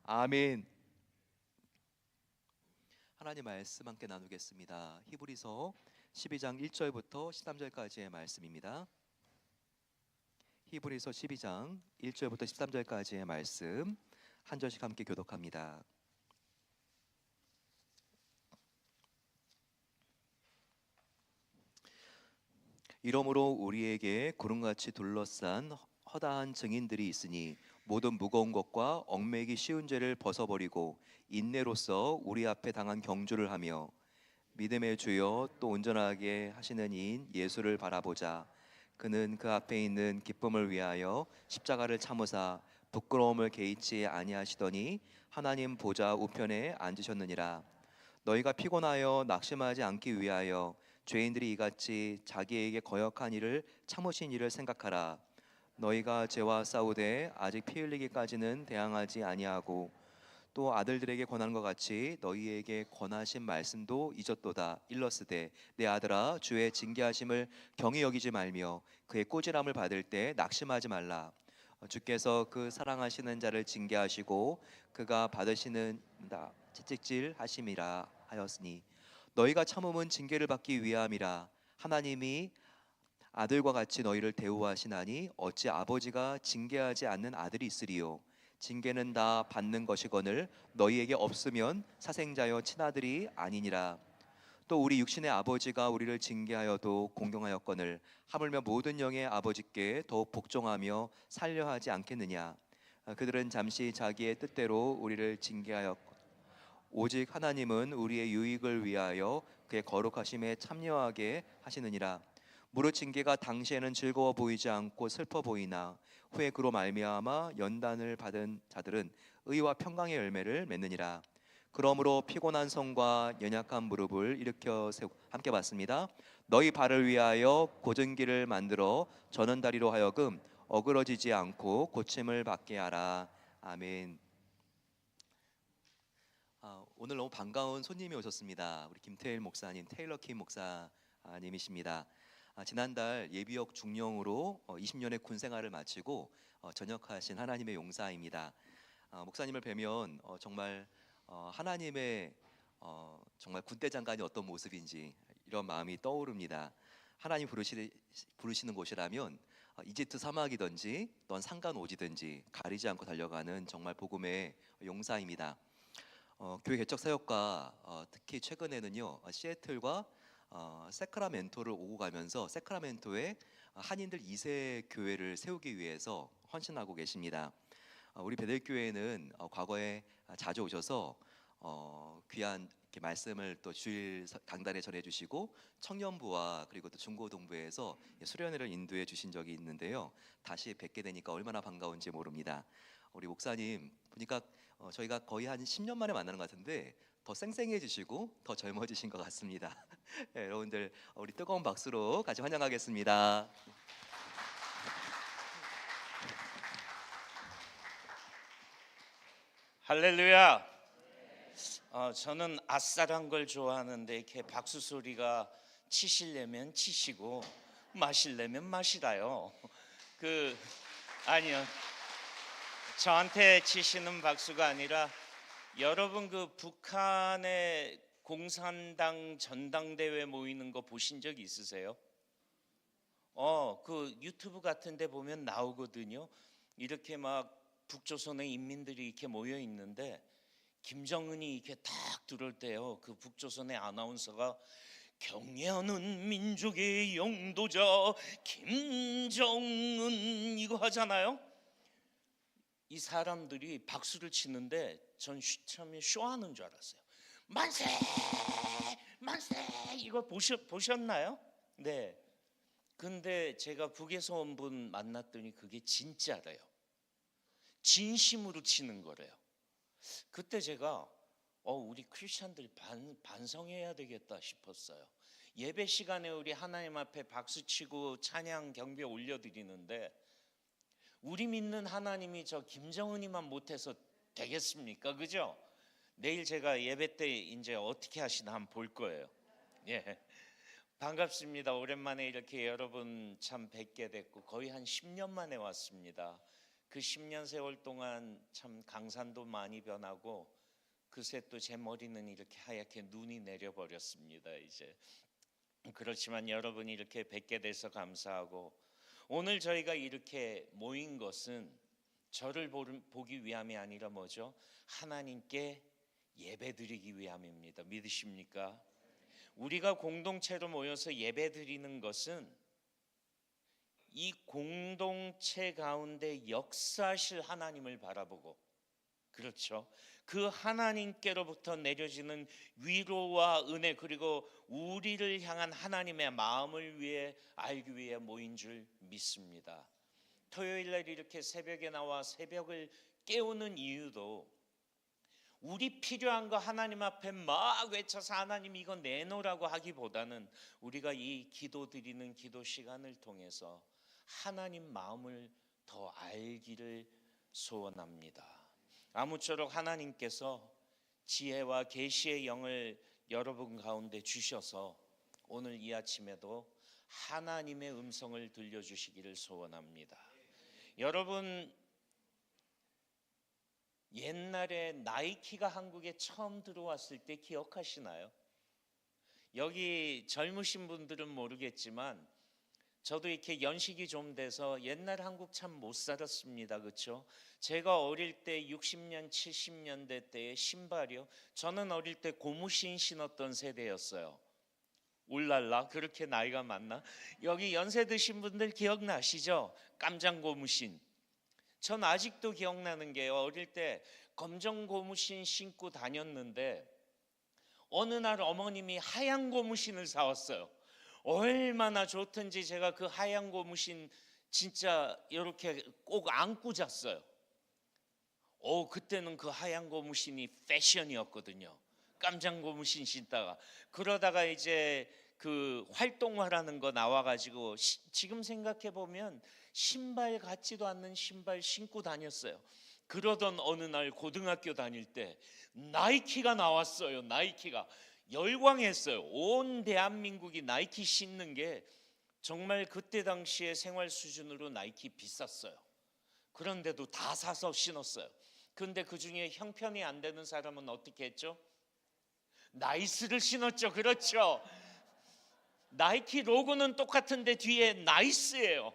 아멘. 하나님 말씀 함께 나누겠습니다. 히브리서 12장 1절부터 13절까지의 말씀입니다. 히브리서 12장 1절부터 13절까지의 말씀 한 절씩 함께 교독합니다. 이러므로 우리에게 구름같이 둘러싼 허다한 증인들이 있으니 모든 무거운 것과 얽매이기 쉬운 죄를 벗어버리고 인내로써 우리 앞에 당한 경주를 하며 믿음의 주여 또 온전하게 하시는 이인 예수를 바라보자. 그는 그 앞에 있는 기쁨을 위하여 십자가를 참으사 부끄러움을 개의치 아니하시더니 하나님 보좌 우편에 앉으셨느니라. 너희가 피곤하여 낙심하지 않기 위하여 죄인들이 이같이 자기에게 거역한 일을 참으신 일을 생각하라. 너희가 죄와 싸우되 아직 피 흘리기까지는 대항하지 아니하고 또 아들들에게 권한 것 같이 너희에게 권하신 말씀도 잊었도다. 일러스되 내 아들아 주의 징계하심을 경히 여기지 말며 그의 꾸지람을 받을 때 낙심하지 말라. 주께서 그 사랑하시는 자를 징계하시고 그가 받으시는 채찍질 하심이라 하였으니 너희가 참음은 징계를 받기 위함이라. 하나님이 아들과 같이 너희를 대우하시나니 어찌 아버지가 징계하지 않는 아들이 있으리요. 징계는 다 받는 것이거늘 너희에게 없으면 사생자여 친아들이 아니니라. 또 우리 육신의 아버지가 우리를 징계하여도 공경하였거늘 하물며 모든 영의 아버지께 더욱 복종하며 살려하지 않겠느냐. 그들은 잠시 자기의 뜻대로 우리를 징계하였고 오직 하나님은 우리의 유익을 위하여 그의 거룩하심에 참여하게 하시느니라. 무릇 징계가 당시에는 즐거워 보이지 않고 슬퍼 보이나 후에 그로 말미암아 연단을 받은 자들은 의와 평강의 열매를 맺느니라. 그러므로 피곤한 손과 연약한 무릎을 일으켜 세우 함께 봤습니다. 너희 발을 위하여 곧은 길을 만들어 저는 다리로 하여금 어그러지지 않고 고침을 받게 하라. 아멘. 오늘 너무 반가운 손님이 오셨습니다. 우리 김태일 목사님, 테일러 킴 목사님이십니다. 지난달 예비역 중령으로 20년의 군 생활을 마치고 전역하신 하나님의 용사입니다. 목사님을 뵈면 정말 하나님의 정말 군대 장관이 어떤 모습인지 이런 마음이 떠오릅니다. 하나님 부르시는 곳이라면 이집트 사막이든지 넌 산간 오지든지 가리지 않고 달려가는 정말 복음의 용사입니다. 교회 개척 사역과 특히 최근에는요 시애틀과 세크라멘토를 오고 가면서 세크라멘토에 한인들 2세 교회를 세우기 위해서 헌신하고 계십니다. 우리 베델교회는 과거에 자주 오셔서 귀한 이렇게 말씀을 또 주일 강단에 전해주시고 청년부와 그리고 또 중고등부에서 수련회를 인도해 주신 적이 있는데요. 다시 뵙게 되니까 얼마나 반가운지 모릅니다. 우리 목사님 보니까 저희가 거의 한 10년 만에 만나는 것 같은데 더 쌩쌩해지시고 더 젊어지신 것 같습니다. 네, 여러분들 우리 뜨거운 박수로 같이 환영하겠습니다. 할렐루야. 저는 아싸란 걸 좋아하는데 이렇게 박수 소리가 치시려면 치시고 마시려면 마시라요. 아니요. 저한테 치시는 박수가 아니라 여러분 북한의 공산당 전당대회 모이는 거 보신 적 있으세요? 유튜브 같은 데 보면 나오거든요. 이렇게 막 북조선의 인민들이 이렇게 모여 있는데 김정은이 이렇게 딱 들어올 때요. 그 북조선의 아나운서가 경애하는 민족의 영도자 김정은 이거 하잖아요. 이 사람들이 박수를 치는데 전 처음에 쇼하는 줄 알았어요. 만세! 만세! 이거 보셨나요? 네. 근데 제가 북에서 온 분 만났더니 그게 진짜래요. 진심으로 치는 거래요. 그때 제가 우리 크리스찬들 반성해야 되겠다 싶었어요. 예배 시간에 우리 하나님 앞에 박수치고 찬양 경배 올려드리는데 우리 믿는 하나님이 저 김정은이만 못해서 되겠습니까? 그죠? 내일 제가 예배 때 이제 어떻게 하시나 한번 볼 거예요. 예. 반갑습니다. 오랜만에 이렇게 여러분 참 뵙게 됐고 거의 한 10년 만에 왔습니다. 그 10년 세월 동안 참 강산도 많이 변하고 그새 또 제 머리는 이렇게 하얗게 눈이 내려버렸습니다. 이제 그렇지만 여러분이 이렇게 뵙게 돼서 감사하고, 오늘 저희가 이렇게 모인 것은 저를 보기 위함이 아니라 뭐죠? 하나님께 예배드리기 위함입니다. 믿으십니까? 우리가 공동체로 모여서 예배드리는 것은 이 공동체 가운데 역사하실 하나님을 바라보고, 그렇죠, 그 하나님께로부터 내려지는 위로와 은혜, 그리고 우리를 향한 하나님의 마음을 위해 알기 위해 모인 줄 믿습니다. 토요일 날 이렇게 새벽에 나와 새벽을 깨우는 이유도 우리 필요한 거 하나님 앞에 막 외쳐서 하나님 이거 내놓으라고 하기보다는 우리가 이 기도 드리는 기도 시간을 통해서 하나님 마음을 더 알기를 소원합니다. 아무쪼록 하나님께서 지혜와 계시의 영을 여러분 가운데 주셔서 오늘 이 아침에도 하나님의 음성을 들려주시기를 소원합니다. 여러분, 옛날에 나이키가 한국에 처음 들어왔을 때 기억하시나요? 여기 젊으신 분들은 모르겠지만 저도 이렇게 연식이 좀 돼서 옛날 한국 참 못 살았습니다. 그렇죠? 제가 어릴 때 60년, 70년대 때의 신발이요, 저는 어릴 때 고무신 신었던 세대였어요. 울랄라, 그렇게 나이가 많나? 여기 연세 드신 분들 기억나시죠? 깜장 고무신. 전 아직도 기억나는 게요, 어릴 때 검정 고무신 신고 다녔는데 어느 날 어머님이 하얀 고무신을 사왔어요. 얼마나 좋던지 제가 그 하얀 고무신 진짜 이렇게 꼭 안고 잤어요. 그때는 그 하얀 고무신이 패션이었거든요. 깜장 고무신 신다가, 그러다가 이제 그 활동화라는 거 나와가지고 지금 생각해 보면 신발 같지도 않는 신발 신고 다녔어요. 그러던 어느 날 고등학교 다닐 때 나이키가 나왔어요. 나이키가 열광했어요. 온 대한민국이 나이키 신는 게 정말 그때 당시에 생활 수준으로 나이키 비쌌어요. 그런데도 다 사서 신었어요. 근데 그 중에 형편이 안 되는 사람은 어떻게 했죠? 나이스를 신었죠. 그렇죠? 나이키 로고는 똑같은데 뒤에 나이스예요.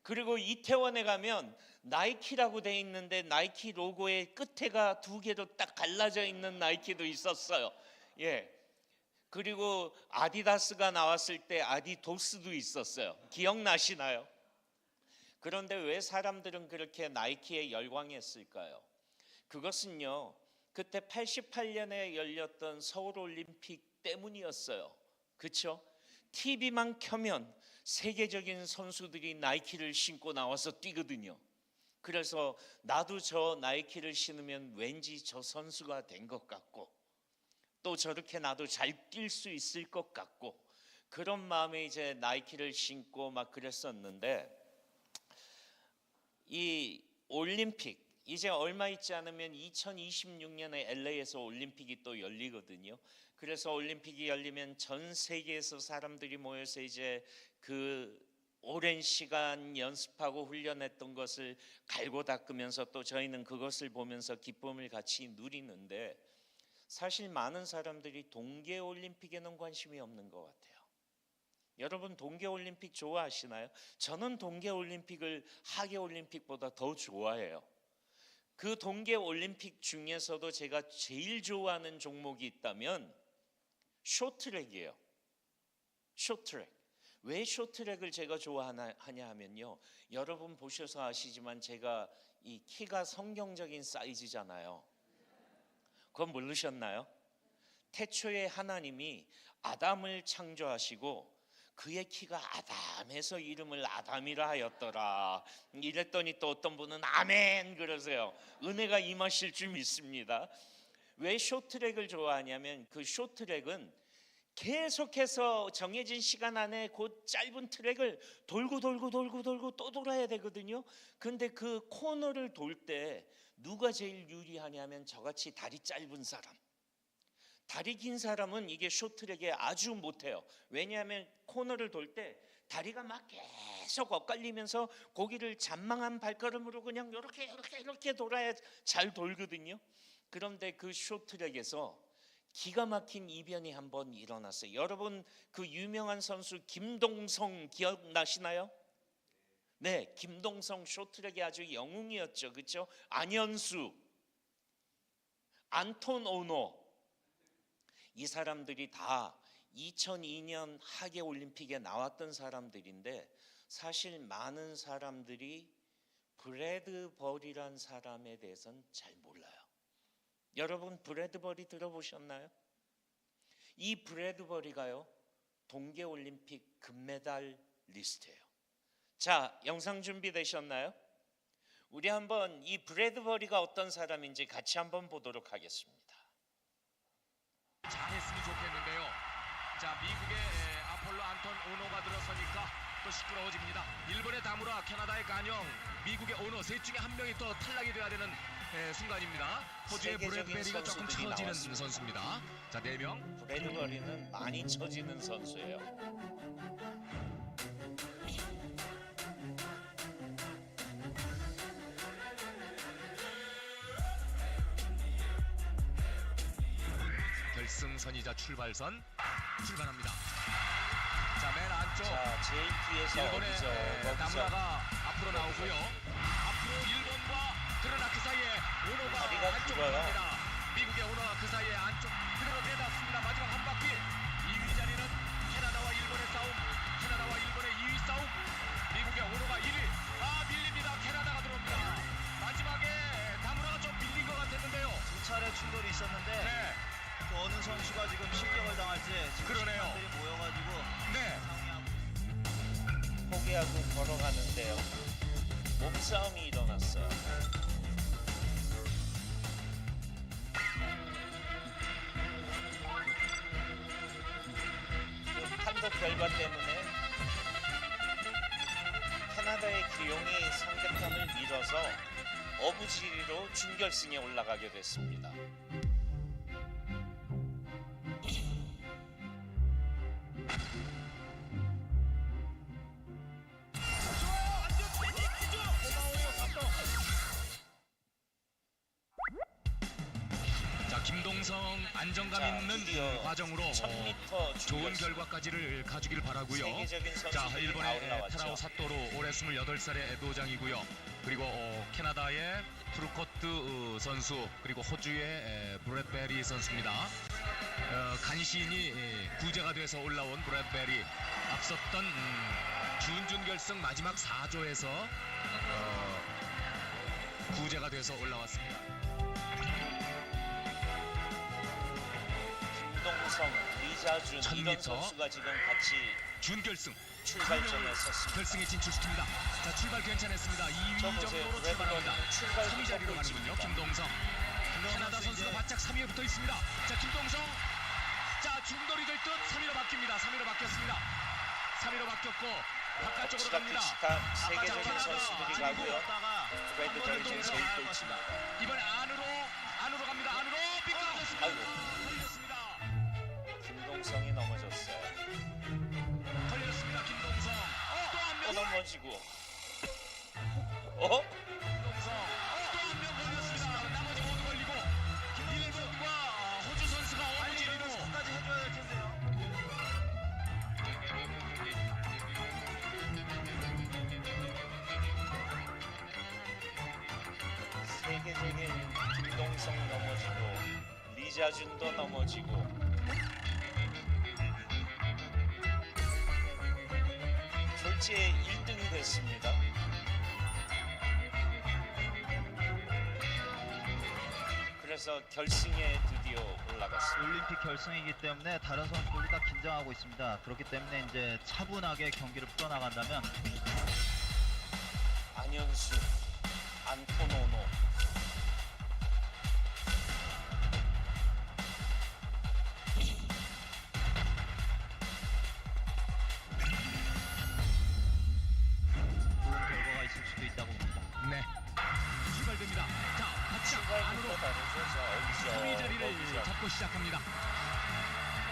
그리고 이태원에 가면 나이키라고 돼 있는데 나이키 로고의 끝에가 두 개로 딱 갈라져 있는 나이키도 있었어요. 예. 그리고 아디다스가 나왔을 때 아디도스도 있었어요. 기억나시나요? 그런데 왜 사람들은 그렇게 나이키에 열광했을까요? 그것은요, 그때 88년에 열렸던 서울 올림픽 때문이었어요. 그렇죠? TV만 켜면 세계적인 선수들이 나이키를 신고 나와서 뛰거든요. 그래서 나도 저 나이키를 신으면 왠지 저 선수가 된 것 같고, 또 저렇게 나도 잘 뛸 수 있을 것 같고, 그런 마음에 이제 나이키를 신고 막 그랬었는데, 이 올림픽 이제 얼마 있지 않으면 2026년에 LA에서 올림픽이 또 열리거든요. 그래서 올림픽이 열리면 전 세계에서 사람들이 모여서 이제 그 오랜 시간 연습하고 훈련했던 것을 갈고 닦으면서 또 저희는 그것을 보면서 기쁨을 같이 누리는데, 사실 많은 사람들이 동계올림픽에는 관심이 없는 것 같아요. 여러분 동계올림픽 좋아하시나요? 저는 동계올림픽을 하계올림픽보다 더 좋아해요. 그 동계올림픽 중에서도 제가 제일 좋아하는 종목이 있다면 쇼트트랙이에요. 쇼트트랙. 왜 쇼트트랙을 제가 좋아하냐 하면요, 여러분 보셔서 아시지만 제가 이 키가 성경적인 사이즈잖아요. 그건 모르셨나요? 태초에 하나님이 아담을 창조하시고 그의 키가 아담해서 이름을 아담이라 하였더라. 이랬더니 또 어떤 분은 아멘 그러세요. 은혜가 임하실 줄 믿습니다. 왜 쇼트트랙을 좋아하냐면 그 쇼트트랙은 계속해서 정해진 시간 안에 그 짧은 트랙을 돌고 또 돌아야 되거든요. 근데 그 코너를 돌 때 누가 제일 유리하냐면 저같이 다리 짧은 사람, 다리 긴 사람은 이게 쇼트트랙에 아주 못해요. 왜냐하면 코너를 돌 때 다리가 막 계속 엇갈리면서 고기를 잔망한 발걸음으로 그냥 이렇게 돌아야 잘 돌거든요. 그런데 그 쇼트랙에서 기가 막힌 이변이 한번 일어났어요. 여러분 그 유명한 선수 김동성 기억나시나요? 네, 김동성 쇼트랙이 아주 영웅이었죠. 그렇죠? 안현수, 안톤 오노 이 사람들이 다 2002년 하계 올림픽에 나왔던 사람들인데 사실 많은 사람들이 브래드 버리란 사람에 대해서는 잘 몰라요. 여러분 브래드 버리 들어보셨나요? 이 브래드 버리가요 동계 올림픽 금메달 리스트예요. 자, 영상 준비되셨나요? 우리 한번 이 브래드 버리가 어떤 사람인지 같이 한번 보도록 하겠습니다. 잘했으면 좋겠는데요. 자, 미국의 아폴로 안톤 오노가 들어서니까 또 시끄러워집니다. 일본의 다무라, 캐나다의 간영, 미국의 오노 셋 중에 한 명이 또 탈락이 돼야 되는 순간입니다. 호주의 세계적인 브래드베리가 조금 선수들이 처지는 나왔습니다. 선수입니다. 자, 4명. 브래드 버리는 많이 처지는 선수예요. 결승선이자 출발합니다. 자, 맨 안쪽 자, 제일 뒤에서 일본의 어디죠? 거기서 다무라가 앞으로 나오고요. 앞으로 일본과 그러나 그 사이에 오노가 다리가 안쪽으로 길어요. 갑니다. 미국의 오노가 그 사이에 안쪽 그대로 내놨습니다. 마지막 한 바퀴 2위 자리는 캐나다와 일본의 싸움. 캐나다와 일본의 2위 싸움. 미국의 오노가 1위. 밀립니다. 캐나다가 들어옵니다. 마지막에 다무라가 좀 밀린 것 같았는데요. 두 차례 충돌이 있었는데 네, 또 어느 선수가 지금 실격을 당할지 지금 그러네요. 심판들이 모여가지고 네. 상의하고 포기하고 걸어가는데요. 몸싸움이 일어났어요. 그 판독 결과 때문에 캐나다의 기용이 상대편을 밀어서 어부지리로 준결승에 올라가게 됐습니다. 자, 김동성 안정감 자, 있는 드디어 과정으로 1000m 좋은 결과까지를 가주길 바라고요. 세계적인 자, 선수들이 다 일본의 올라왔죠. 테라오 사토로 올해 28살의 노장이고요. 그리고 캐나다의 프루코트 선수, 그리고 호주의 브래드베리 선수입니다. 간신히 구제가 돼서 올라온 브래드베리, 앞섰던 준결승 마지막 4조에서 구제가 돼서 올라왔습니다. 김동성, 리자준 1000m. 이런 선수가 지금 같이 준결승 출발전에 섰습니다. 결승에 진출시킵니다. 자, 출발 괜찮았습니다. 2위 저 보세요. 정도로 출발합니다. 브래드버리는 출발 3위 자리로 가는군요. 꼴찌입니다. 김동성. 캐나다 선수 선수가 이제 바짝 3위에 붙어 있습니다. 자, 김동성. 자, 중돌이 될 듯 3위로 바뀝니다. 3위로 바뀌었습니다. 3위로 바뀌었고 바깥쪽으로 갑니다. 옵치라키치카 세계적인 캐나다 선수들이 그리고 가고요. 갔다가 브래드버리 지금 제일 갈 꼴찌입니다. 이번에 안으로 갑니다. 안으로 빗가졌습니다. 아이고. 걸렸습니다. 김동성이 넘어졌어요. 걸렸습니다. 김동성. 또 한 또 명. 넘어지고. 김동성. 또 한 명 걸렸습니다. 나머지 모두 걸리고 일본과 호주 선수가 어부지리로 끝까지 해줘야 될 텐데요. 세계적인 김동성 넘어지고 리자준도 넘어지고 졸지에 1등이 됐습니다. 그래서 결승에 드디어 올라갔습니다. 올림픽 결승이기 때문에 다른 선수들이 다 긴장하고 있습니다. 그렇기 때문에 이제 차분하게 경기를 풀어나간다면 안현수, 안토노노, 좋은 결과가 있을 수도 있다고 봅니다. 네. 출발됩니다. 자, 바짝 안으로 출발부터 다르죠. 자, 3위 어디죠? 자리를 어디죠? 잡고 시작합니다.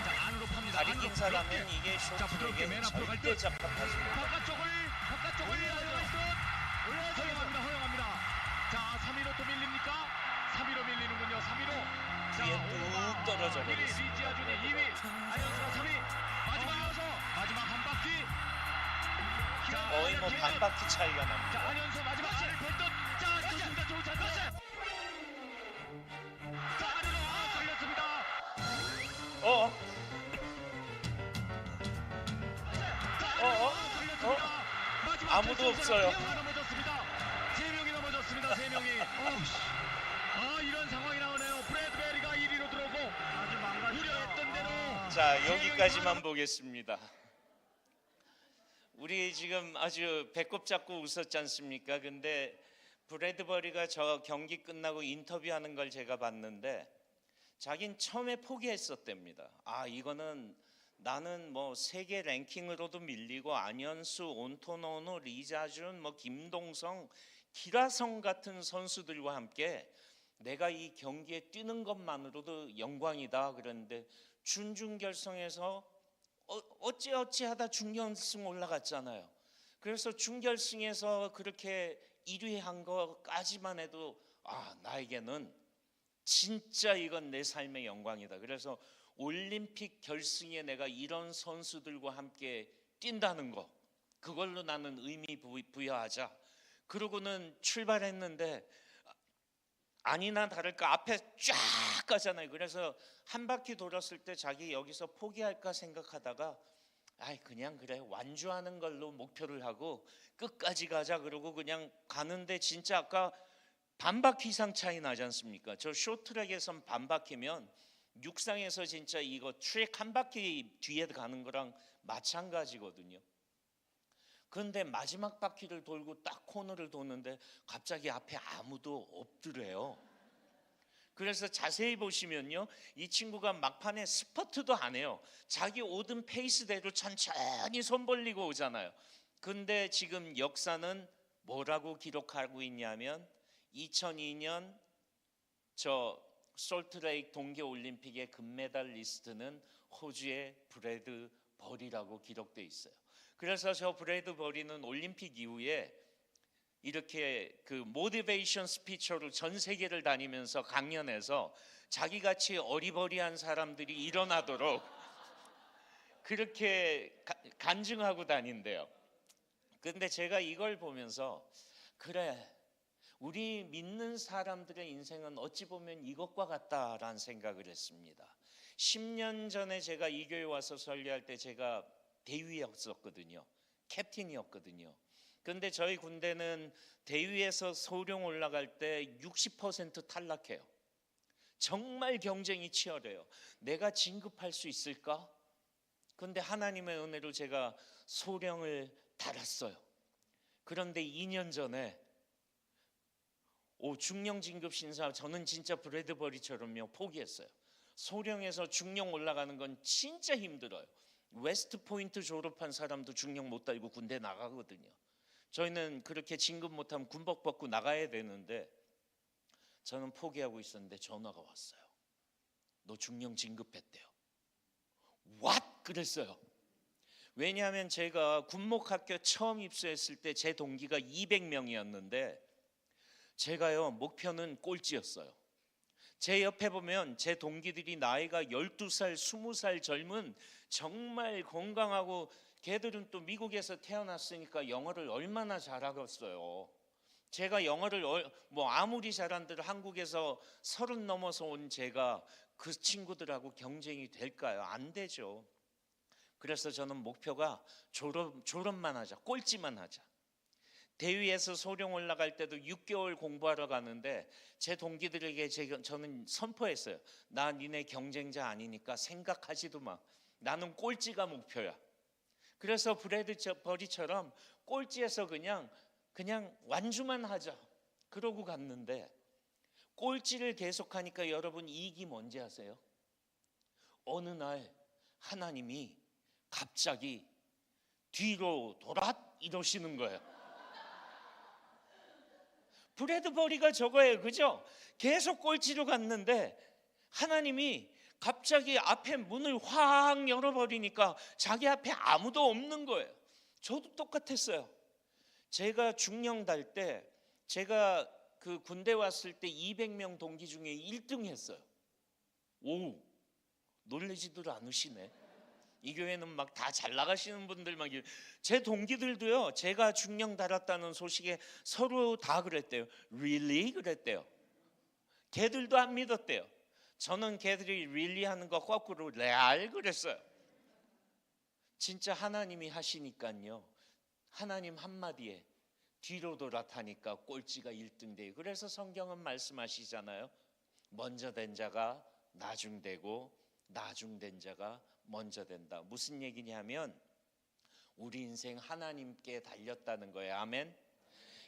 자, 안으로 팝니다. 갑니다. 다리 긴 안으로 사람은 부드럽게. 이게 자, 부드럽게 맨 쇼트에게 앞으로 갈 절대 듯. 적합하지 못해요. 바깥쪽을 올려야 듯. 허용합니다. 자, 3위로 또 밀립니까? 3위로 밀리는군요. 3위로. 자, 뒤에 오노가 뚝 떨어져 1위, 버렸습니다. 리지아준이 2위, 안현수가 3위. 마지막 한 바퀴. 자, 거의 뭐 뒤에 반바퀴 차이가 자, 납니다. 안현수 마지막 알을 볼 듯. 자, 좋습니다. 좋은 찬스. 자, 안으로 걸렸습니다. 어? 걸렸습니다. 마지막 아무도 결승선을 없어요. 태우가 넘어졌습니다. 3명이 넘어졌습니다. 3명이. 이런 상황이 나오네요. 브래드베리가 1위로 들어오고 아주 망가졌다. 우려했던 대로. 자, 여기까지만 보겠습니다. 우리 지금 아주 배꼽 잡고 웃었지 않습니까? 근데 브래드버리가 저 경기 끝나고 인터뷰하는 걸 제가 봤는데 자긴 처음에 포기했었답니다. 이거는 나는 뭐 세계 랭킹으로도 밀리고 안현수, 온토노노, 리자준, 뭐 김동성, 기라성 같은 선수들과 함께 내가 이 경기에 뛰는 것만으로도 영광이다 그랬는데 준중결승에서 어찌어찌 하다 준결승 올라갔잖아요. 그래서 준결승에서 그렇게 1위 한 거까지만 해도 나에게는 진짜 이건 내 삶의 영광이다. 그래서 올림픽 결승에 내가 이런 선수들과 함께 뛴다는 거, 그걸로 나는 의미 부여하자. 그러고는 출발했는데 아니나 다를까 앞에 쫙 가잖아요. 그래서 한 바퀴 돌았을 때 자기 여기서 포기할까 생각하다가 그냥 그래 완주하는 걸로 목표를 하고 끝까지 가자 그러고 그냥 가는데 진짜 아까 반 바퀴 이상 차이 나지 않습니까? 저 쇼트랙에선 반 바퀴면 육상에서 진짜 이거 트랙 한 바퀴 뒤에 가는 거랑 마찬가지거든요. 그런데 마지막 바퀴를 돌고 딱 코너를 도는데 갑자기 앞에 아무도 없더래요. 그래서 자세히 보시면요, 이 친구가 막판에 스퍼트도 안 해요. 자기 오던 페이스대로 천천히 손 벌리고 오잖아요. 근데 지금 역사는 뭐라고 기록하고 있냐면 2002년 저 솔트레이크 동계올림픽의 금메달 리스트는 호주의 브래드 버리라고 기록돼 있어요. 그래서 저 브래드 버리는 올림픽 이후에 이렇게 그 모티베이션 스피처로 전 세계를 다니면서 강연해서 자기같이 어리버리한 사람들이 일어나도록 그렇게 간증하고 다닌대요. 근데 제가 이걸 보면서 그래, 우리 믿는 사람들의 인생은 어찌 보면 이것과 같다라는 생각을 했습니다. 10년 전에 제가 이 교회 와서 설교할 때 제가 대위였었거든요. 캡틴이었거든요. 근데 저희 군대는 대위에서 소령 올라갈 때 60% 탈락해요. 정말 경쟁이 치열해요. 내가 진급할 수 있을까? 근데 하나님의 은혜로 제가 소령을 달았어요. 그런데 2년 전에 중령 진급 신사, 저는 진짜 브래드버리처럼요 포기했어요. 소령에서 중령 올라가는 건 진짜 힘들어요. 웨스트 포인트 졸업한 사람도 중령 못 달고 군대 나가거든요. 저희는 그렇게 진급 못하면 군복 벗고 나가야 되는데 저는 포기하고 있었는데 전화가 왔어요. 너 중령 진급했대요. What? 그랬어요. 왜냐하면 제가 군목학교 처음 입소했을 때 제 동기가 200명이었는데 제가요 목표는 꼴찌였어요. 제 옆에 보면 제 동기들이 나이가 12살, 20살 젊은 정말 건강하고 걔들은 또 미국에서 태어났으니까 영어를 얼마나 잘하겠어요. 제가 영어를 아무리 잘한들 한국에서 30 넘어서 온 제가 그 친구들하고 경쟁이 될까요? 안 되죠. 그래서 저는 목표가 졸업만 하자, 꼴찌만 하자. 대위에서 소령 올라갈 때도 6개월 공부하러 가는데 제 동기들에게 저는 선포했어요. 나 니네 경쟁자 아니니까 생각하지도 마. 나는 꼴찌가 목표야. 그래서 브래드 버리처럼 꼴찌에서 그냥 완주만 하자 그러고 갔는데 꼴찌를 계속하니까 여러분 이익이 뭔지 아세요? 어느 날 하나님이 갑자기 뒤로 돌아 이러시는 거예요. 브래드 버리가 저거예요, 그죠? 계속 꼴찌로 갔는데 하나님이 갑자기 앞에 문을 확 열어버리니까 자기 앞에 아무도 없는 거예요. 저도 똑같았어요. 제가 중령 달 때, 제가 그 군대 왔을 때 200명 동기 중에 1등 했어요. 오, 놀라지들 않으시네. 이 교회는 막 다 잘 나가시는 분들만. 제 동기들도요, 제가 중령 달았다는 소식에 서로 다 그랬대요. Really? 그랬대요. 걔들도 안 믿었대요. 저는 걔들이 really 하는 거 거꾸로 레알 그랬어요. 진짜 하나님이 하시니까요, 하나님 한마디에 뒤로 돌아타니까 꼴찌가 1등 돼요. 그래서 성경은 말씀하시잖아요. 먼저 된 자가 나중되고 나중된 자가 먼저 된다. 무슨 얘기냐면 우리 인생 하나님께 달렸다는 거예요. 아멘.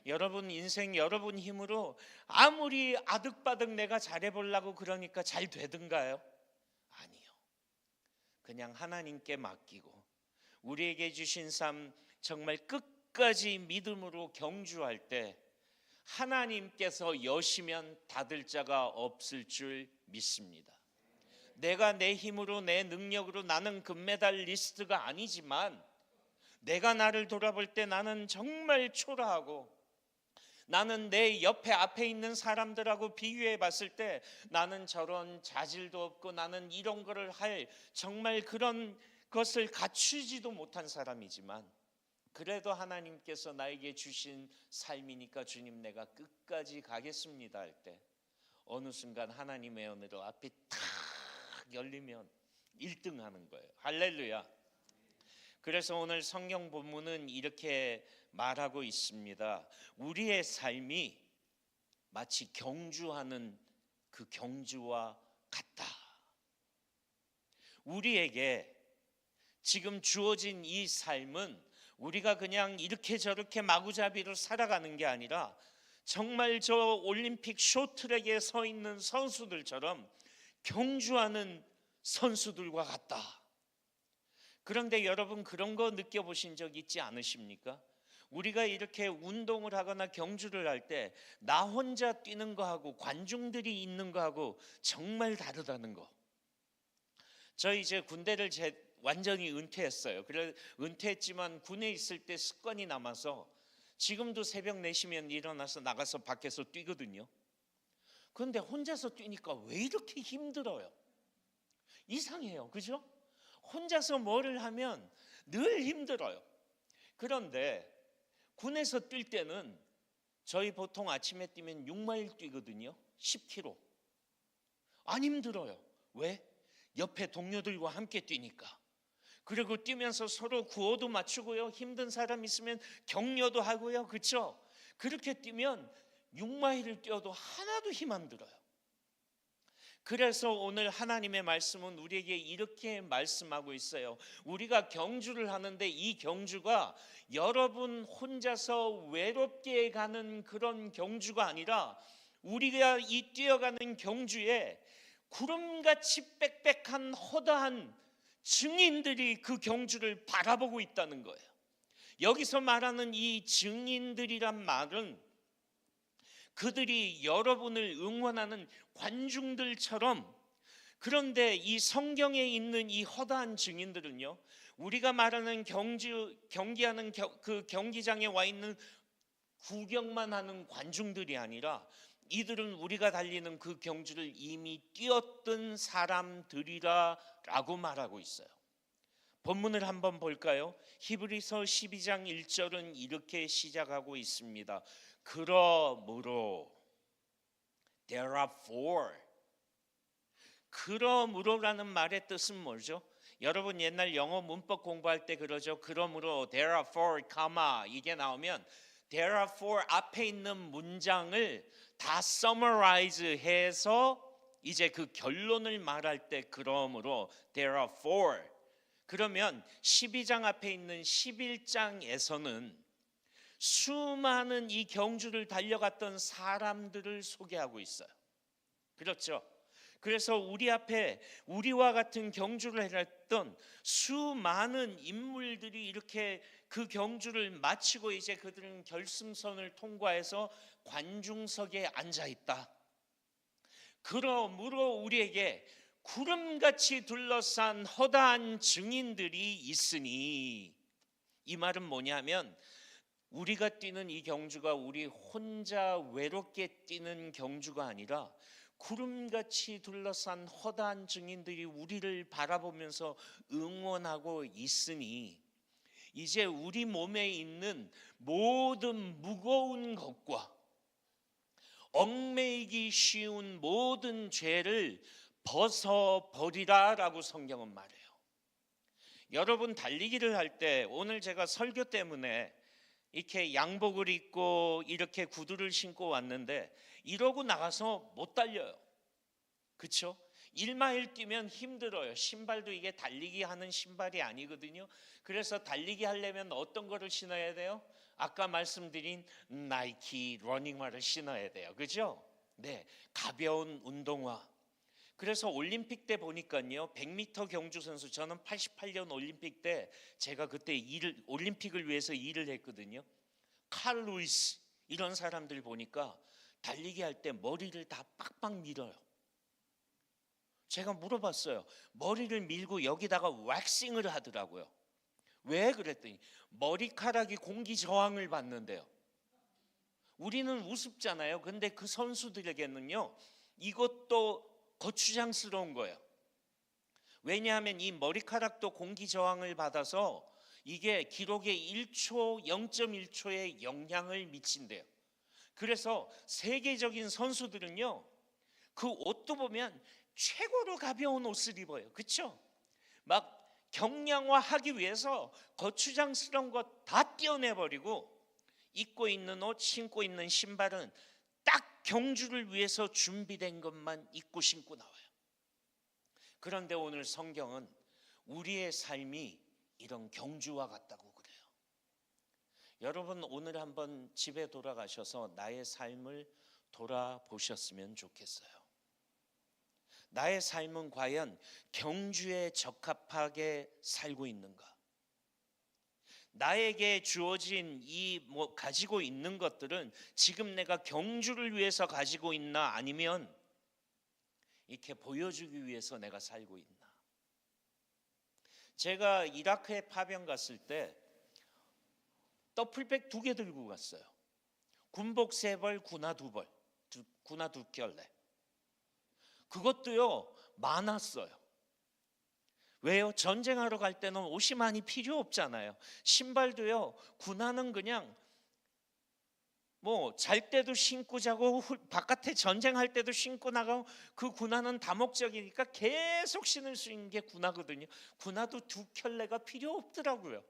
여러분 인생 여러분 힘으로 아무리 아득바득 내가 잘해보려고 그러니까 잘 되든가요? 아니요. 그냥 하나님께 맡기고 우리에게 주신 삶 정말 끝까지 믿음으로 경주할 때 하나님께서 여시면 닫을 자가 없을 줄 믿습니다. 내가 내 힘으로 내 능력으로 나는 금메달리스트가 아니지만 내가 나를 돌아볼 때 나는 정말 초라하고, 나는 내 옆에 앞에 있는 사람들하고 비교해 봤을 때 나는 저런 자질도 없고 나는 이런 거를 할 정말 그런 것을 갖추지도 못한 사람이지만, 그래도 하나님께서 나에게 주신 삶이니까 주님 내가 끝까지 가겠습니다 할 때 어느 순간 하나님의 은혜로 앞이 탁 열리면 1등 하는 거예요. 할렐루야. 그래서 오늘 성경 본문은 이렇게 말하고 있습니다. 우리의 삶이 마치 경주하는 그 경주와 같다. 우리에게 지금 주어진 이 삶은 우리가 그냥 이렇게 저렇게 마구잡이로 살아가는 게 아니라 정말 저 올림픽 쇼트랙에 서 있는 선수들처럼 경주하는 선수들과 같다. 그런데 여러분 그런 거 느껴보신 적 있지 않으십니까? 우리가 이렇게 운동을 하거나 경주를 할 때 나 혼자 뛰는 거하고 관중들이 있는 거하고 정말 다르다는 거. 저 이제 군대를 완전히 은퇴했어요. 그래 은퇴했지만 군에 있을 때 습관이 남아서 지금도 새벽 4시면 일어나서 나가서 밖에서 뛰거든요. 그런데 혼자서 뛰니까 왜 이렇게 힘들어요? 이상해요. 그죠? 혼자서 뭐를 하면 늘 힘들어요. 그런데 군에서 뛸 때는 저희 보통 아침에 뛰면 6마일 뛰거든요. 10km. 안 힘들어요. 왜? 옆에 동료들과 함께 뛰니까. 그리고 뛰면서 서로 구호도 맞추고요. 힘든 사람 있으면 격려도 하고요. 그렇죠? 그렇게 뛰면 6마일을 뛰어도 하나도 힘 안 들어요. 그래서 오늘 하나님의 말씀은 우리에게 이렇게 말씀하고 있어요. 우리가 경주를 하는데 이 경주가 여러분 혼자서 외롭게 가는 그런 경주가 아니라 우리가 이 뛰어가는 경주에 구름같이 빽빽한 허다한 증인들이 그 경주를 바라보고 있다는 거예요. 여기서 말하는 이 증인들이란 말은 그들이 여러분을 응원하는 관중들처럼, 그런데 이 성경에 있는 이 허다한 증인들은요, 우리가 말하는 경기하는 그 경기장에 와 있는 구경만 하는 관중들이 아니라 이들은 우리가 달리는 그 경주를 이미 뛰었던 사람들이라고 말하고 있어요. 본문을 한번 볼까요? 히브리서 12장 1절은 이렇게 시작하고 있습니다. 그러므로 therefore, 그러므로라는 말의 뜻은 뭐죠? 여러분 옛날 영어 문법 공부할 때 그러죠. 그러므로 therefore, 이게 나오면 therefore 앞에 있는 문장을 다 summarize 해서 이제 그 결론을 말할 때 그러므로 therefore, 그러면 12장 앞에 있는 11장에서는 수많은 이 경주를 달려갔던 사람들을 소개하고 있어요. 그렇죠? 그래서 우리 앞에 우리와 같은 경주를 했던 수많은 인물들이 이렇게 그 경주를 마치고 이제 그들은 결승선을 통과해서 관중석에 앉아 있다. 그러므로 우리에게 구름같이 둘러싼 허다한 증인들이 있으니, 이 말은 뭐냐면 우리가 뛰는 이 경주가 우리 혼자 외롭게 뛰는 경주가 아니라 구름같이 둘러싼 허다한 증인들이 우리를 바라보면서 응원하고 있으니, 이제 우리 몸에 있는 모든 무거운 것과 얽매이기 쉬운 모든 죄를 벗어버리라라고 성경은 말해요. 여러분, 달리기를 할 때, 오늘 제가 설교 때문에 이렇게 양복을 입고 이렇게 구두를 신고 왔는데 이러고 나가서 못 달려요. 그렇죠? 1마일 뛰면 힘들어요. 신발도 이게 달리기 하는 신발이 아니거든요. 그래서 달리기 하려면 어떤 거를 신어야 돼요? 아까 말씀드린 나이키 러닝화를 신어야 돼요. 그죠? 네, 가벼운 운동화. 그래서 올림픽 때 보니까요, 100m 경주 선수, 저는 88년 올림픽 때 제가 그때 올림픽을 위해서 일을 했거든요. 칼 루이스 이런 사람들 보니까 달리기 할 때 머리를 다 빡빡 밀어요. 제가 물어봤어요. 머리를 밀고 여기다가 왁싱을 하더라고요. 왜 그랬더니 머리카락이 공기 저항을 받는데요. 우리는 우습잖아요. 근데 그 선수들에게는요, 이것도 거추장스러운 거예요. 왜냐하면 이 머리카락도 공기 저항을 받아서 이게 기록의 1초, 0.1초의 영향을 미친대요. 그래서 세계적인 선수들은요, 그 옷도 보면 최고로 가벼운 옷을 입어요. 그렇죠? 막 경량화하기 위해서 거추장스러운 것 다 떼어내버리고 입고 있는 옷, 신고 있는 신발은 딱 경주를 위해서 준비된 것만 입고 신고 나와요. 그런데 오늘 성경은 우리의 삶이 이런 경주와 같다고 그래요. 여러분, 오늘 한번 집에 돌아가셔서 나의 삶을 돌아보셨으면 좋겠어요. 나의 삶은 과연 경주에 적합하게 살고 있는가? 나에게 주어진 가지고 있는 것들은 지금 내가 경주를 위해서 가지고 있나, 아니면 이렇게 보여주기 위해서 내가 살고 있나? 제가 이라크에 파병 갔을 때 더플백 2개 들고 갔어요. 군복 3벌, 군화 2벌, 군화 2켤레. 그것도요, 많았어요. 왜요? 전쟁하러 갈 때는 옷이 많이 필요 없잖아요. 신발도요, 군화는 그냥 뭐 잘 때도 신고 자고 바깥에 전쟁할 때도 신고 나가고, 그 군화는 다목적이니까 계속 신을 수 있는 게 군화거든요. 군화도 2켤레가 필요 없더라고요.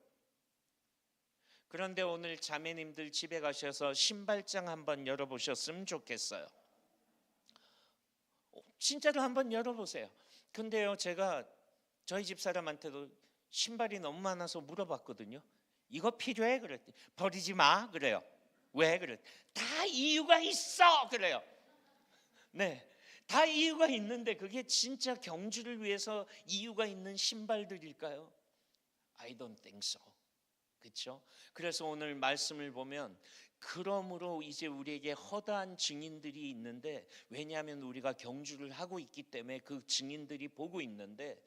그런데 오늘 자매님들 집에 가셔서 신발장 한번 열어보셨으면 좋겠어요. 진짜로 한번 열어보세요. 근데요, 제가 저희 집 사람한테도 신발이 너무 많아서 물어봤거든요. 이거 필요해? 그랬더니 버리지 마 그래요. 왜? 그래? 다 이유가 있어 그래요. 네, 다 이유가 있는데 그게 진짜 경주를 위해서 이유가 있는 신발들일까요? I don't think so. 그렇죠? 그래서 오늘 말씀을 보면, 그러므로 이제 우리에게 허다한 증인들이 있는데, 왜냐하면 우리가 경주를 하고 있기 때문에 그 증인들이 보고 있는데,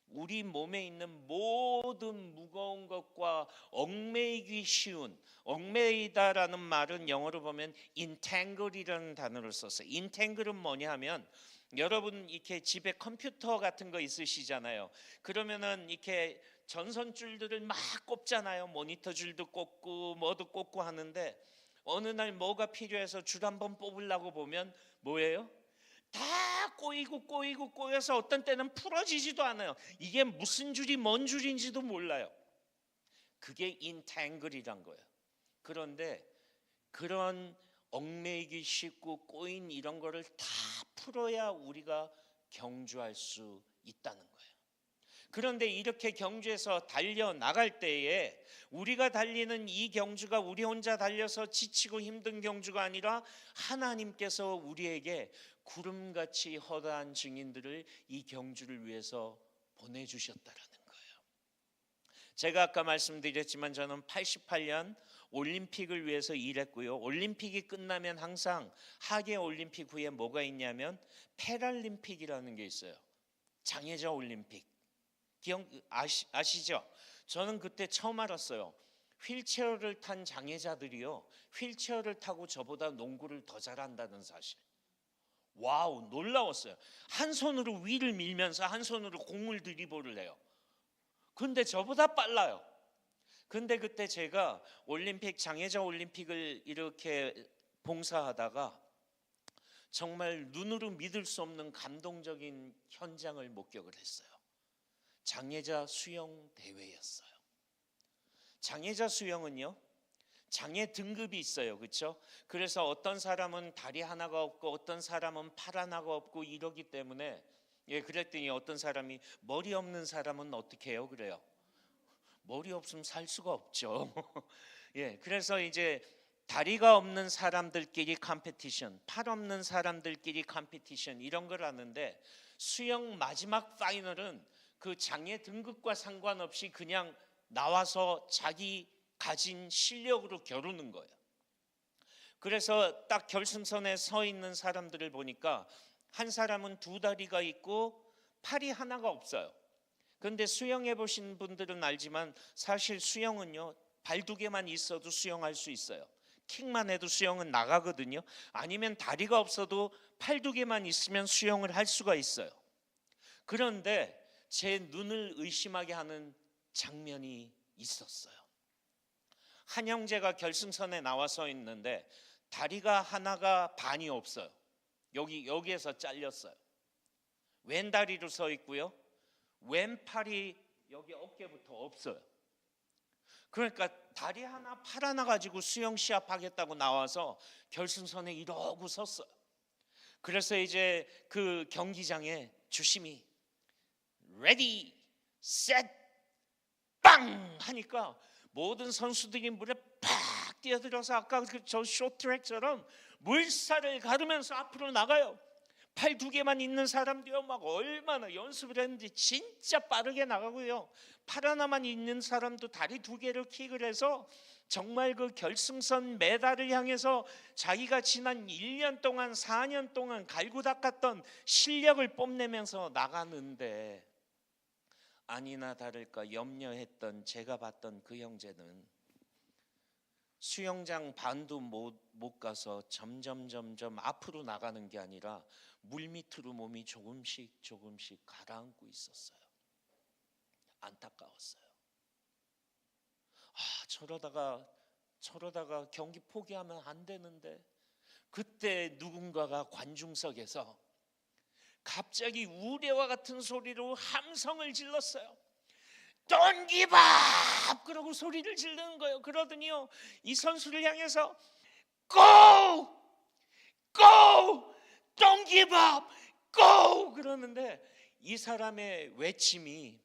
우리 몸에 있는 모든 무거운 것과 얽매이기 쉬운, 얽매이다라는 말은 영어로 보면 entangle이라는 단어를 썼어요. entangle은 뭐냐 하면, 여러분 이렇게 집에 컴퓨터 같은 거 있으시잖아요. 그러면은 이렇게 전선줄들을 막 꼽잖아요. 모니터 줄도 꼽고 뭐도 꼽고 하는데, 어느 날 뭐가 필요해서 줄 한번 뽑으려고 보면 뭐예요? 다 꼬여서 어떤 때는 풀어지지도 않아요. 이게 무슨 줄이 뭔 줄인지도 몰라요. 그게 entangle이란 거예요. 그런데 그런 얽매이기 쉽고 꼬인 이런 거를 다 풀어야 우리가 경주할 수 있다는 거예요. 그런데 이렇게 경주에서 달려나갈 때에 우리가 달리는 이 경주가 우리 혼자 달려서 지치고 힘든 경주가 아니라 하나님께서 우리에게 구름같이 허다한 증인들을 이 경주를 위해서 보내주셨다라는 거예요. 제가 아까 말씀드렸지만 저는 88년 올림픽을 위해서 일했고요. 올림픽이 끝나면 항상 하계 올림픽 후에 뭐가 있냐면 패럴림픽이라는 게 있어요. 장애자 올림픽 아시죠? 저는 그때 처음 알았어요. 휠체어를 탄 장애자들이요, 휠체어를 타고 저보다 농구를 더 잘한다는 사실. 와우, 놀라웠어요. 한 손으로 위를 밀면서 한 손으로 공을 드리블을 해요. 근데 저보다 빨라요. 근데 그때 제가 올림픽, 장애자 올림픽을 이렇게 봉사하다가 정말 눈으로 믿을 수 없는 감동적인 현장을 목격을 했어요. 장애자 수영 대회였어요. 장애자 수영은요, 장애 등급이 있어요. 그렇죠? 그래서 어떤 사람은 다리 하나가 없고 어떤 사람은 팔 하나가 없고 이러기 때문에, 그랬더니 어떤 사람이 머리 없는 사람은 어떻게 해요? 그래요. 머리 없으면 살 수가 없죠. 그래서 이제 다리가 없는 사람들끼리 컴피티션, 팔 없는 사람들끼리 컴피티션 이런 걸 하는데, 수영 마지막 파이널은 그 장애 등급과 상관없이 그냥 나와서 자기 가진 실력으로 겨루는 거예요. 그래서 딱 결승선에 서 있는 사람들을 보니까 한 사람은 두 다리가 있고 팔이 하나가 없어요. 그런데 수영해 보신 분들은 알지만 사실 수영은요, 발 두 개만 있어도 수영할 수 있어요. 킥만 해도 수영은 나가거든요. 아니면 다리가 없어도 팔 두 개만 있으면 수영을 할 수가 있어요. 그런데 제 눈을 의심하게 하는 장면이 있었어요. 한 형제가 결승선에 나와서 있는데 다리가 하나가 반이 없어요. 여기에서 잘렸어요. 왼다리로 서 있고요, 왼팔이 여기 어깨부터 없어요. 그러니까 다리 하나 팔 하나 가지고 수영 시합하겠다고 나와서 결승선에 이러고 섰어요. 그래서 이제 그 경기장에 주심이 레디 셋 빵 하니까 모든 선수들이 물에 팍 뛰어들어서 아까 저 쇼트트랙처럼 물살을 가르면서 앞으로 나가요. 팔 두 개만 있는 사람도요, 막 얼마나 연습을 했는지 진짜 빠르게 나가고요, 팔 하나만 있는 사람도 다리 두 개를 킥을 해서 정말 그 결승선 메달을 향해서 자기가 지난 1년 동안 4년 동안 갈고 닦았던 실력을 뽐내면서 나가는데, 아니나 다를까 염려했던 제가 봤던 그 형제는 수영장 반도 못 가서 점점 앞으로 나가는 게 아니라 물밑으로 몸이 조금씩 가라앉고 있었어요. 안타까웠어요. 저러다가 경기 포기하면 안 되는데, 그때 누군가가 관중석에서 갑자기 우레와 같은 소리로 함성을 질렀어요. Don't give up! 그러고 소리를 지르는 거예요. 그러더니요, 이 선수를 향해서 Go! Go! Don't give up! Go! 그러는데 이 사람의 외침이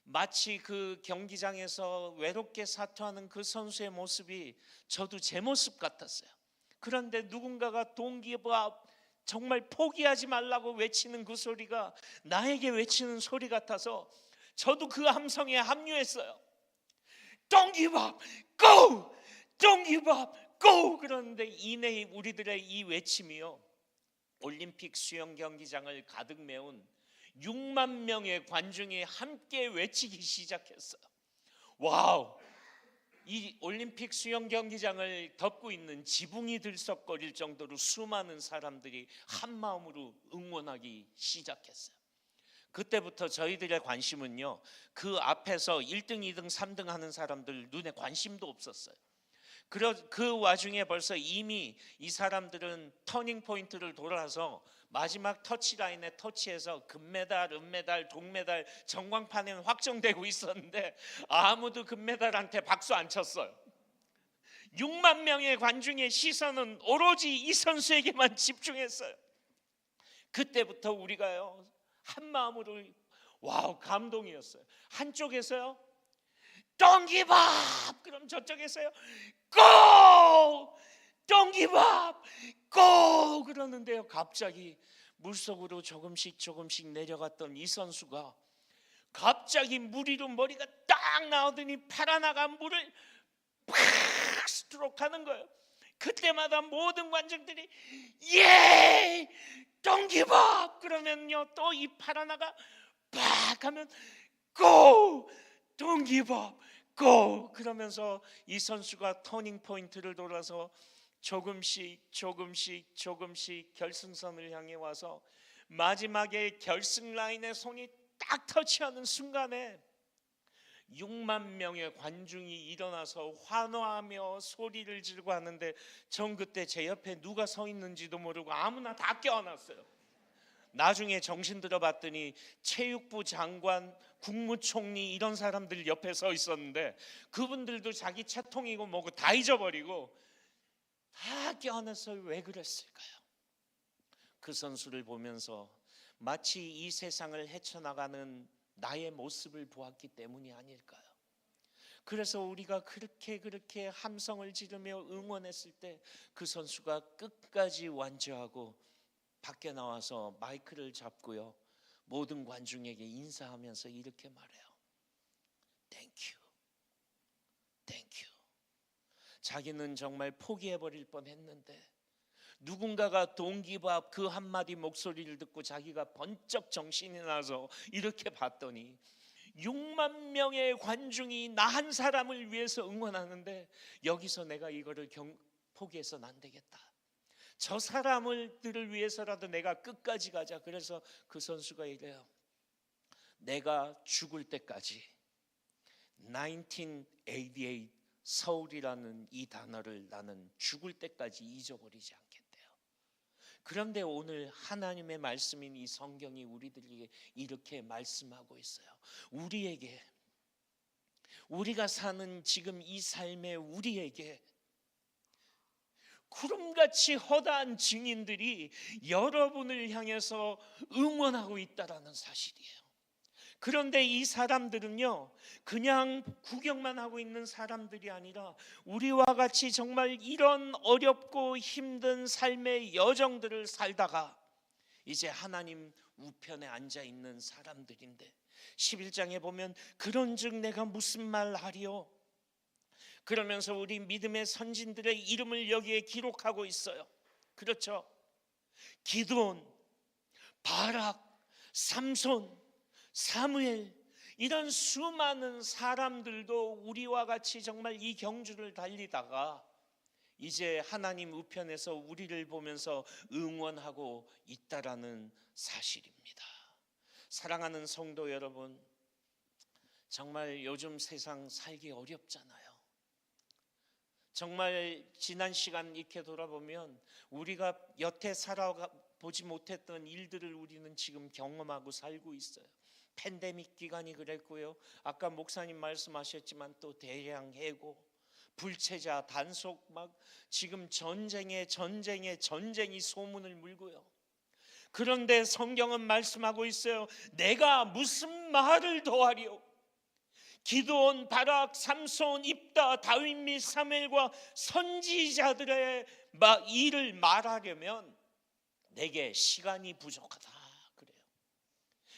마치 그 경기장에서 외롭게 사투하는 그 선수의 모습이 저도 제 모습 같았어요. 그런데 누군가가 Don't give up, 정말 포기하지 말라고 외치는 그 소리가 나에게 외치는 소리 같아서 저도 그 함성에 합류했어요. Don't give up, go! Don't give up, go! 그러는데 이내 우리들의 이 외침이요, 올림픽 수영 경기장을 가득 메운 6만 명의 관중이 함께 외치기 시작했어요. 와우! 이 올림픽 수영 경기장을 덮고 있는 지붕이 들썩거릴 정도로 수많은 사람들이 한 마음으로 응원하기 시작했어요. 그때부터 저희들의 관심은요, 그 앞에서 1등, 2등, 3등 하는 사람들 눈에 관심도 없었어요. 그 와중에 벌써 이미 이 사람들은 터닝 포인트를 돌아서 마지막 터치라인에 터치해서 금메달, 은메달, 동메달 전광판에는 확정되고 있었는데 아무도 금메달한테 박수 안 쳤어요. 6만 명의 관중의 시선은 오로지 이 선수에게만 집중했어요. 그때부터 우리가요, 한 마음으로 와우, 감동이었어요. 한쪽에서요 Don't give up! 그럼 저쪽에서요 Go! Don't give up! Go! 그러는데요, 갑자기 물속으로 조금씩 내려갔던 이 선수가 갑자기 물 위로 머리가 딱 나오더니 팔아나간 물을 팍 스트로크하는 거예요. 그때마다 모든 관중들이 예! Don't give up! 그러면요 또 이 팔 하나가 팍 하면 Go! Don't give up! Go! 그러면서 이 선수가 터닝 포인트를 돌아서 조금씩 결승선을 향해 와서 마지막에 결승 라인에 손이 딱 터치하는 순간에 6만 명의 관중이 일어나서 환호하며 소리를 지르고 하는데 전 그때 제 옆에 누가 서 있는지도 모르고 아무나 다 껴안았어요. 나중에 정신 들어봤더니 체육부 장관, 국무총리 이런 사람들 옆에 서 있었는데 그분들도 자기 채통이고 뭐고 다 잊어버리고 다 껴안아서 왜 그랬을까요? 그 선수를 보면서 마치 이 세상을 헤쳐나가는 나의 모습을 보았기 때문이 아닐까요? 그래서 우리가 그렇게 함성을 지르며 응원했을 때 그 선수가 끝까지 완주하고 밖에 나와서 마이크를 잡고요 모든 관중에게 인사하면서 이렇게 말해요. Thank you, thank you. 자기는 정말 포기해버릴 뻔했는데 누군가가 동기밥 그 한마디 목소리를 듣고 자기가 번쩍 정신이 나서 이렇게 봤더니 6만 명의 관중이 나 한 사람을 위해서 응원하는데 여기서 내가 이거를 포기해서는 안 되겠다. 저 사람들을 위해서라도 내가 끝까지 가자. 그래서 그 선수가 이래요. 내가 죽을 때까지 1988 서울이라는 이 단어를 나는 죽을 때까지 잊어버리지 않겠대요. 그런데 오늘 하나님의 말씀인 이 성경이 우리들에게 이렇게 말씀하고 있어요. 우리에게, 우리가 사는 지금 이 삶에 우리에게 구름같이 허다한 증인들이 여러분을 향해서 응원하고 있다라는 사실이에요. 그런데 이 사람들은요 그냥 구경만 하고 있는 사람들이 아니라 우리와 같이 정말 이런 어렵고 힘든 삶의 여정들을 살다가 이제 하나님 우편에 앉아 있는 사람들인데 11장에 보면 그런즉 내가 무슨 말 하리요? 그러면서 우리 믿음의 선진들의 이름을 여기에 기록하고 있어요. 그렇죠? 기드온, 바락, 삼손, 사무엘 이런 수많은 사람들도 우리와 같이 정말 이 경주를 달리다가 이제 하나님 우편에서 우리를 보면서 응원하고 있다라는 사실입니다. 사랑하는 성도 여러분, 정말 요즘 세상 살기 어렵잖아요. 정말 지난 시간 이렇게 돌아보면 우리가 여태 살아보지 못했던 일들을 우리는 지금 경험하고 살고 있어요. 팬데믹 기간이 그랬고요. 아까 목사님 말씀하셨지만 또 대량 해고, 불체자, 단속 막 지금 전쟁이 소문을 물고요. 그런데 성경은 말씀하고 있어요. 내가 무슨 말을 더하리요? 기드온, 바락, 삼손, 입다, 다윗 및 사무엘과 선지자들의 일을 말하려면 내게 시간이 부족하다 그래요.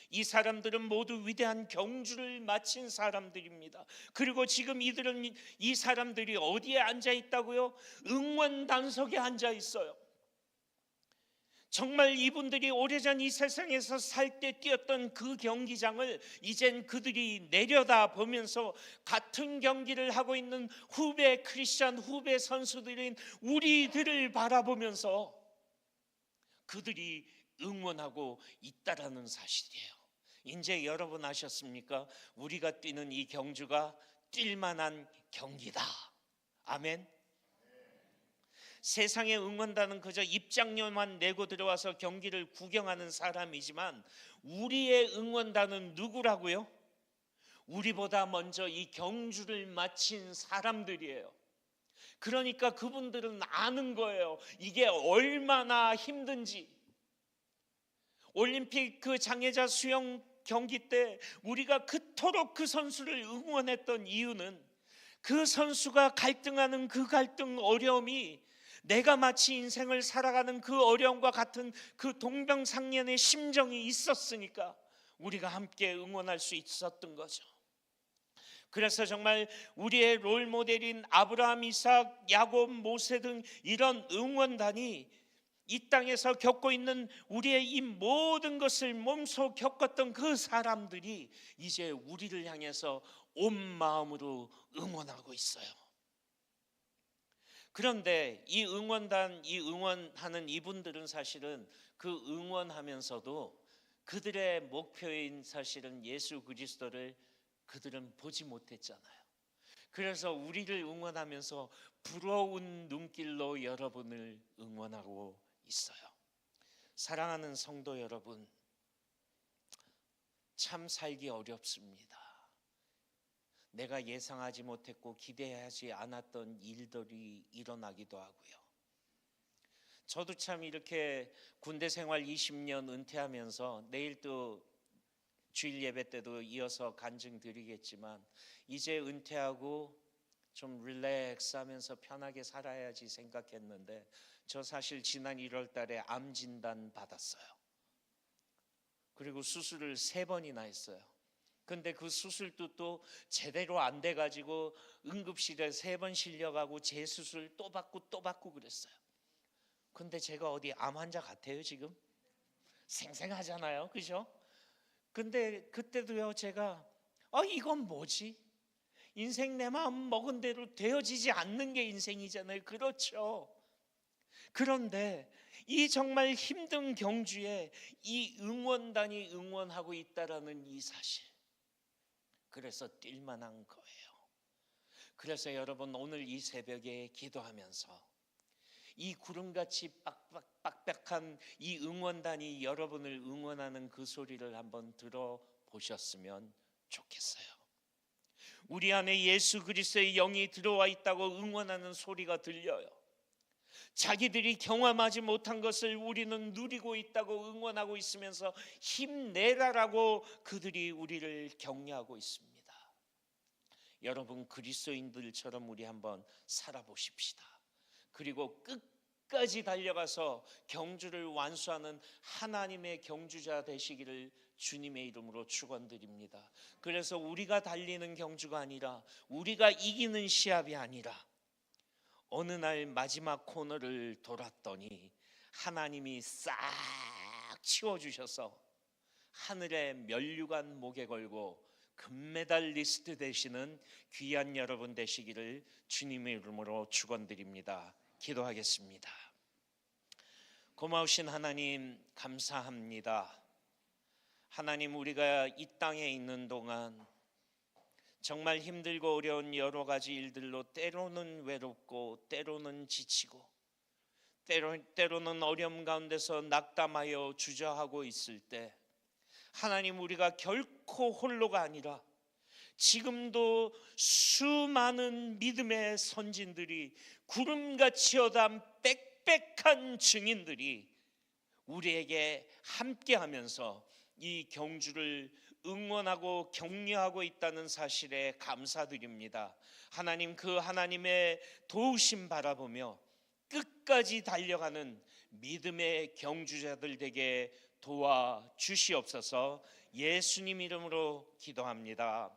이 사람들은 모두 위대한 경주를 마친 사람들입니다. 그리고 지금 이 사람들이 어디에 앉아 있다고요? 응원 단석에 앉아 있어요. 정말 이분들이 오래전 이 세상에서 살 때 뛰었던 그 경기장을 이젠 그들이 내려다 보면서 같은 경기를 하고 있는 후배 크리스찬 후배 선수들인 우리들을 바라보면서 그들이 응원하고 있다라는 사실이에요. 이제 여러분 아셨습니까? 우리가 뛰는 이 경주가 뛸만한 경기다. 아멘. 세상의 응원단은 그저 입장료만 내고 들어와서 경기를 구경하는 사람이지만 우리의 응원단은 누구라고요? 우리보다 먼저 이 경주를 마친 사람들이에요. 그러니까 그분들은 아는 거예요. 이게 얼마나 힘든지. 올림픽 그 장애자 수영 경기 때 우리가 그토록 그 선수를 응원했던 이유는 그 선수가 갈등하는 그 갈등 어려움이 내가 마치 인생을 살아가는 그 어려움과 같은 그 동병상련의 심정이 있었으니까 우리가 함께 응원할 수 있었던 거죠. 그래서 정말 우리의 롤 모델인 아브라함, 이삭, 야곱, 모세 등 이런 응원단이 이 땅에서 겪고 있는 우리의 이 모든 것을 몸소 겪었던 그 사람들이 이제 우리를 향해서 온 마음으로 응원하고 있어요. 그런데 이 응원단, 이 응원하는 이분들은 사실은 그 응원하면서도 그들의 목표인 사실은 예수 그리스도를 그들은 보지 못했잖아요. 그래서 우리를 응원하면서 부러운 눈길로 여러분을 응원하고 있어요. 사랑하는 성도 여러분, 참 살기 어렵습니다. 내가 예상하지 못했고 기대하지 않았던 일들이 일어나기도 하고요. 저도 참 이렇게 군대 생활 20년 은퇴하면서 내일 또 주일 예배 때도 이어서 간증 드리겠지만 이제 은퇴하고 좀 릴렉스 하면서 편하게 살아야지 생각했는데 저 사실 지난 1월 달에 암 진단 받았어요. 그리고 수술을 3번이나 했어요. 근데 그 수술도 또 제대로 안 돼가지고 응급실에 3번 실려가고 재수술 또 받고 그랬어요. 근데 제가 어디 암 환자 같아요 지금? 생생하잖아요, 그죠? 근데 그때도요 제가 이건 뭐지? 인생 내 마음 먹은 대로 되어지지 않는 게 인생이잖아요. 그렇죠? 그런데 이 정말 힘든 경주에 이 응원단이 응원하고 있다라는 이 사실, 그래서 뛸만한 거예요. 그래서 여러분 오늘 이 새벽에 기도하면서 이 구름같이 빡빡한 이 응원단이 여러분을 응원하는 그 소리를 한번 들어보셨으면 좋겠어요. 우리 안에 예수 그리스도의 영이 들어와 있다고 응원하는 소리가 들려요. 자기들이 경험하지 못한 것을 우리는 누리고 있다고 응원하고 있으면서 힘내라라고 그들이 우리를 격려하고 있습니다. 여러분 그리스도인들처럼 우리 한번 살아보십시다. 그리고 끝까지 달려가서 경주를 완수하는 하나님의 경주자 되시기를 주님의 이름으로 축원드립니다. 그래서 우리가 달리는 경주가 아니라 우리가 이기는 시합이 아니라 어느 날 마지막 코너를 돌았더니 하나님이 싹 치워주셔서 하늘의 면류관 목에 걸고 금메달리스트 되시는 귀한 여러분 되시기를 주님의 이름으로 축원드립니다. 기도하겠습니다. 고마우신 하나님 감사합니다. 하나님 우리가 이 땅에 있는 동안 정말 힘들고 어려운 여러 가지 일들로 때로는 외롭고 때로는 지치고 때로는 어려움 가운데서 낙담하여 주저하고 있을 때 하나님 우리가 결코 홀로가 아니라 지금도 수많은 믿음의 선진들이 구름같이 어담 빽빽한 증인들이 우리에게 함께하면서 이 경주를 응원하고 격려하고 있다는 사실에 감사드립니다. 하나님 그 하나님의 도우심 바라보며 끝까지 달려가는 믿음의 경주자들 되게 도와주시옵소서. 예수님 이름으로 기도합니다.